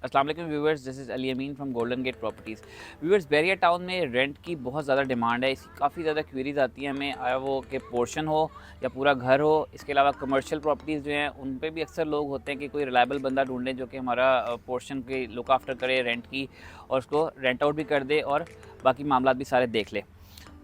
अस्सलाम वालेकुम viewers, this is Ali Amin from golden gate properties. Viewers, Bairia town में रेंट की बहुत ज़्यादा डिमांड है। इसकी काफ़ी ज़्यादा क्वेरीज आती हैं हमें, आया वो कि पोर्शन हो या पूरा घर हो। इसके अलावा कमर्शियल प्रॉपर्टीज़ जो हैं उन पे भी अक्सर लोग होते हैं कि कोई रिलायबल बंदा ढूंढें जो कि हमारा पोर्शन की लुक आफ्टर करे रेंट की, और उसको रेंट आउट भी कर दे और बाकी मामला भी सारे देख ले।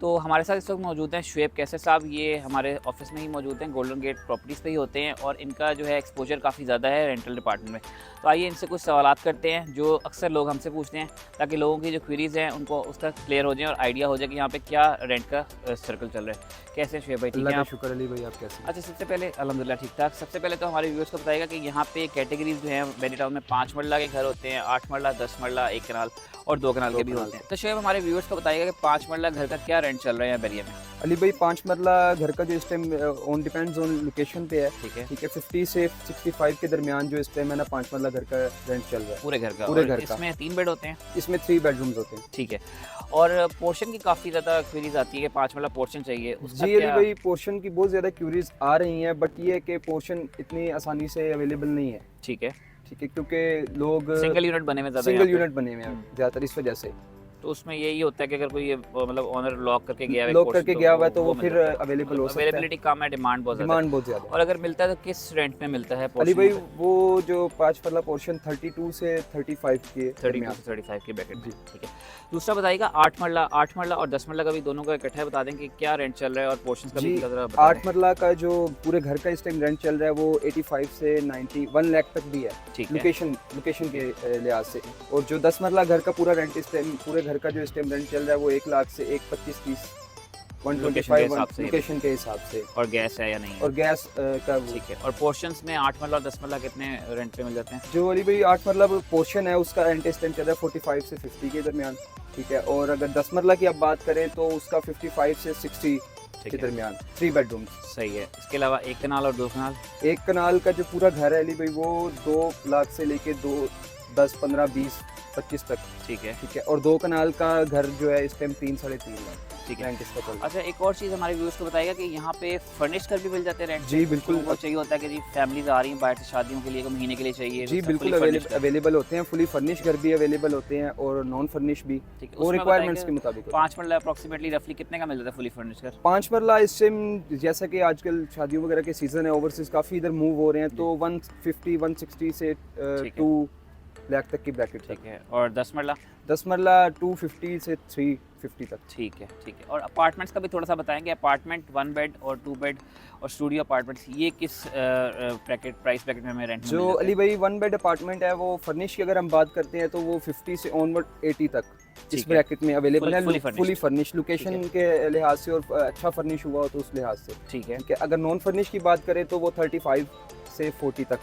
तो हमारे साथ इस वक्त मौजूद हैं शुएब कैसर साहब। ये हमारे ऑफिस में ही मौजूद हैं, गोल्डन गेट प्रॉपर्टीज़ पे ही होते हैं और इनका जो है एक्सपोजर काफ़ी ज़्यादा है रेंटल डिपार्टमेंट में। तो आइए इनसे कुछ सवालात करते हैं जो अक्सर लोग हमसे पूछते हैं, ताकि लोगों की जो क्वेरीज़ हैं उनको उसका क्लियर हो जाए और आइडिया हो जाए कि यहाँ पे क्या रेंट का सर्कल चल रहा है। कैसे हैं शुएब भाई, ठीक अल्लाह है का आप? शुक्र अली भाई, आप कैसे हैं? अच्छा, सबसे पहले अल्हम्दुलिल्लाह ठीक ठाक। सबसे पहले तो हमारे व्यूअर्स को बताइएगा कि यहाँ पे कैटेगरीज जो हैं बैरिया टाउन में 5 मरला के घर होते हैं, 8 मरला, 10 मरला, 1 कनाल और 2 कनाल 2 के भी कनाल होते हैं। तो शुएब हमारे व्यूअर्स को बताइएगा कि 5 मरला घर का क्या रेंट चल रहा है यहाँ बैरिया में? अली भाई 5 मरला घर का जो इस time on depends on location पे है। ठीक है, ठीक है, 50 से 65 के दरमियान जो इस टाइम है ना 5 मरला घर का रेंट चल रहा है पूरे घर का? पूरे और घर का। इसमें 3 बेड होते हैं? इसमें 3 बेडरूम्स होते हैं। ठीक है। और पोर्शन की काफ़ी ज़्यादा क्वेरीज आती है कि 5 वाला पोर्शन चाहिए, उसका जी अली क्या? भाई, पोर्शन की बहुत ज़्यादा क्यूरीज आ रही हैं, बट ये है कि पोर्शन इतनी आसानी से अवेलेबल नहीं है। ठीक है, ठीक है, क्योंकि लोग सिंगल यूनिट बने हुए ज़्यादा सिंगल यहाँ पे। यूनिट बने हुए हैं ज़्यादातर, इस वजह से तो उसमें यही होता है कि अगर कोई मतलब ओनर लॉक करके गया है लॉक करके गया हुआ है तो वो मिल फिर जाता है। अवेलेबल हो सकता है। अवेलेबिलिटी कम है, डिमांड बहुत ज़्यादा है। डिमांड बहुत ज़्यादा है। और अगर मिलता है तो किस रेंट में मिलता है अली पोर्शन भाई, पे? वो जो 5 मरला पोर्शन 32 से 35 के 32 दरमियान। से 35 के ब्रैकेट में। जी। ठीक है। दूसरा बताइएगा 8 मरला और 10 मरला का भी दोनों का इकट्ठा बता दें कि क्या रेंट चल रहा है, और पोर्शन का भी जी, ज़रा बता 8 दें। मरला का जो पूरे घर का इस टाइम रेंट चल रहा है वो 85 से 91 लाख तक भी है, ठीक है, लोकेशन के लिहाज से। और जो 10 मरला घर का पूरा रेंट इस टाइम, पूरे घर का जो इस टाइम रेंट चल रहा है वो 1 लाख से 125-30 लोकेशन के 125 हिसाब से। लोकेशन के हिसाब से। और गैस है या नहीं है? और गैस का वो। ठीक है। और पोर्शंस में 8 मरला और 10 मरला कितने रेंट पे मिल जाते हैं? जो अली भाई 8 मरला पोर्शन है उसका रेंट इस टाइम चल रहा है 45 से 50 के दरमियान। ठीक है, और अगर 10 मरला की आप बात करें तो उसका 55 से 60 ठीक के है, दरमियान, 3 बेडरूम। सही है। इसके अलावा 1 कनाल और 2 कनाल? 1 कनाल का जो पूरा घर है अली भाई वो 2 लाख से लेके 2 10 15 20 25 तक। ठीक है, ठीक है, और 2 कनाल का घर जो है इस टाइम 3-3.5 लाख ठीक है। रेंट इसका चल रहा है। अच्छा, एक और चीज़ हमारे व्यूअर्स को बताइएगा कि यहाँ पे फर्निश कर भी मिल जाते हैं रेंट? जी बिल्कुल। वो चाहिए होता है कि जी फैमिलीज आ रही हैं बाहर से शादियों के लिए, को महीने के लिए चाहिए, जी तो बिल्कुल fully furnished है। अवेलेबल होते हैं, फुली फर्निश घर भी अवेलेबल होते हैं और नॉन फर्निश भी, ठीक है। वो उसमें रिक्वायरमेंट्स बताइए के मुताबिक। 5 मरला अप्रॉक्सीमेटली रफली कितने का मिल जाता है फुली फर्निश घर? 5 मरला इस टाइम जैसा कि आजकल शादियों वगैरह के सीजन है, ओवरसीज काफ़ी इधर मूव हो रहे हैं, तो 150 160 से ठीक है। 2 लाख तक की ब्रैकेट तक। ठीक है। और 10 मरला? 10 मरला 250 से 350 तक। ठीक है, ठीक है। और अपार्टमेंट्स का भी थोड़ा सा बताएंगे। अपार्टमेंट 1 बेड और 2 बेड और स्टूडियो अपार्टमेंट्स, ये किस ब्रैकेट प्राइस ब्रैकेट में हमें रेंट में जो मिल जाते अली हैं? भाई 1 बेड अपार्टमेंट है वो फर्निश की अगर हम बात करते हैं तो वो 50 से ऑनवर्ड 80 तक ठीक इस है। ब्रैकेट में अवेलेबल है, fully furnished। Fully furnish location के लिहाज से, और अच्छा फर्निश हुआ हो तो उस लिहाज से। ठीक है, ठीक है, अगर नॉन फर्निश की बात करें तो वो 35 से 40 तक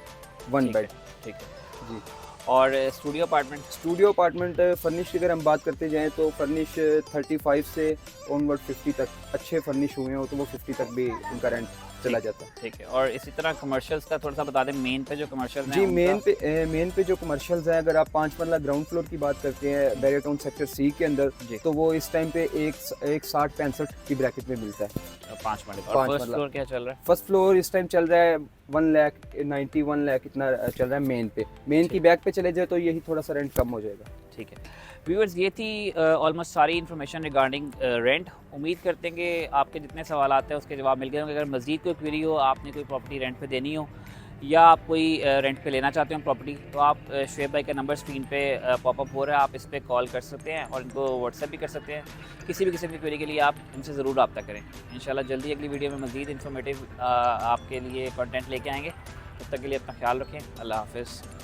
1 ठीक है, बेड। ठीक है। जी। और studio apartment? Studio apartment furnish की अगर हम बात करते जाएं तो फर्निश 35 से ऑनवर्ड 50 तक, अच्छे फर्निश हुए हो तो वो 50 तक भी उनका रेंट चला जाता है। ठीक है। और इसी तरह कमर्शियल्स का थोड़ा सा बता दें, मेन पे जो कमर्शियल जी, मेन पे जो कमर्शियल्स हैं, अगर आप 5 मरला ग्राउंड फ्लोर की बात करते हैं बैरिया टाउन सेक्टर सी के अंदर, जी, तो वो इस टाइम पे 160-65 की ब्रैकेट में मिलता है। 5 मरले का। 5 और फर्स्ट मरला। फ्लोर क्या चल रहा है? फर्स्ट फ्लोर इस टाइम चल रहा है 1 लाख इतना चल रहा है मेन पे। मेन की बैक पे चले जाए तो यही थोड़ा सा रेंट कम हो जाएगा। ठीक है। व्यूअर्स, ये थी ऑलमोस्ट सारी इन्फॉर्मेशन रिगार्डिंग रेंट। उम्मीद करते हैं कि आपके जितने सवाल आते हैं उसके जवाब मिल गए होंगे। अगर मज़ीद कोई क्वेरी हो, आपने कोई प्रॉपर्टी रेंट पे देनी हो या आप कोई रेंट पे लेना चाहते हो प्रॉपर्टी, तो आप शुएब भाई का नंबर स्क्रीन पे पॉपअप हो रहा है, आप इस पर कॉल कर सकते हैं और इनको व्हाट्सएप भी कर सकते हैं। किसी भी किस्म की क्वेरी के लिए आप इनसे ज़रूर रब्ता करें। इंशाल्लाह जल्दी अगली वीडियो में मज़ीद इन्फॉर्मेटिव आपके लिए कंटेंट लेके आएंगे। तब तक के लिए अपना ख्याल रखें। अल्लाह हाफ़िज़।